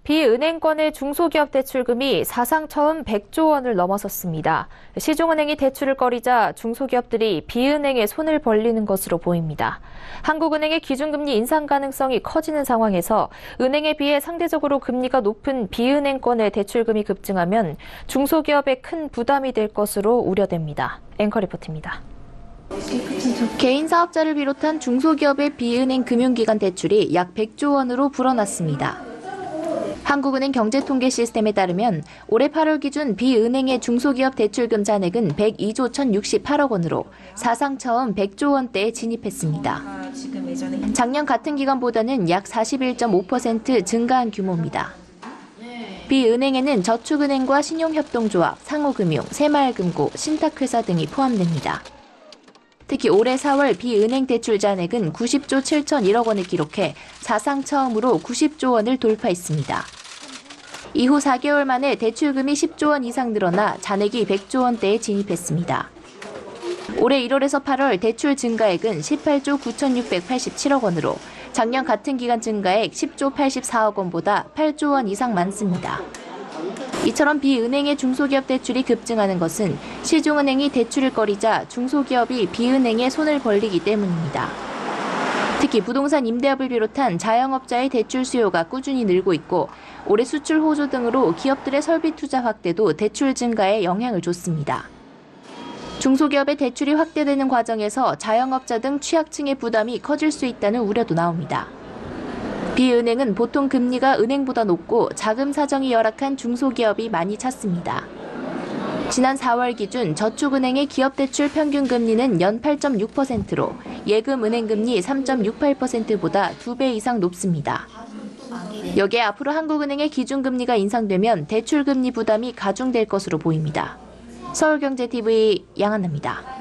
비은행권의 중소기업 대출금이 사상 처음 100조 원을 넘어섰습니다. 시중은행이 대출을 꺼리자 중소기업들이 비은행에 손을 벌리는 것으로 보입니다. 한국은행의 기준금리 인상 가능성이 커지는 상황에서 은행에 비해 상대적으로 금리가 높은 비은행권의 대출금이 급증하면 중소기업에 큰 부담이 될 것으로 우려됩니다. 앵커 리포트입니다. 개인 사업자를 비롯한 중소기업의 비은행 금융기관 대출이 약 100조 원으로 불어났습니다. 한국은행 경제통계 시스템에 따르면 올해 8월 기준 비은행의 중소기업 대출금 잔액은 102조 1,068억 원으로 사상 처음 100조 원대에 진입했습니다. 작년 같은 기간보다는 약 41.5% 증가한 규모입니다. 비은행에는 저축은행과 신용협동조합, 상호금융, 새마을금고, 신탁회사 등이 포함됩니다. 특히 올해 4월 비은행 대출 잔액은 90조 7,001억 원을 기록해 사상 처음으로 90조 원을 돌파했습니다. 이후 4개월 만에 대출금이 10조 원 이상 늘어나 잔액이 100조 원대에 진입했습니다. 올해 1월에서 8월 대출 증가액은 18조 9,687억 원으로 작년 같은 기간 증가액 10조 84억 원보다 8조 원 이상 많습니다. 이처럼 비은행의 중소기업 대출이 급증하는 것은 시중은행이 대출을 꺼리자 중소기업이 비은행에 손을 벌리기 때문입니다. 특히 부동산 임대업을 비롯한 자영업자의 대출 수요가 꾸준히 늘고 있고 올해 수출 호조 등으로 기업들의 설비 투자 확대도 대출 증가에 영향을 줬습니다. 중소기업의 대출이 확대되는 과정에서 자영업자 등 취약층의 부담이 커질 수 있다는 우려도 나옵니다. 비은행은 보통 금리가 은행보다 높고 자금 사정이 열악한 중소기업이 많이 찾습니다. 지난 4월 기준 저축은행의 기업대출 평균 금리는 연 8.6%로 예금은행금리 3.68%보다 2배 이상 높습니다. 여기에 앞으로 한국은행의 기준금리가 인상되면 대출금리 부담이 가중될 것으로 보입니다. 서울경제TV 양한나입니다.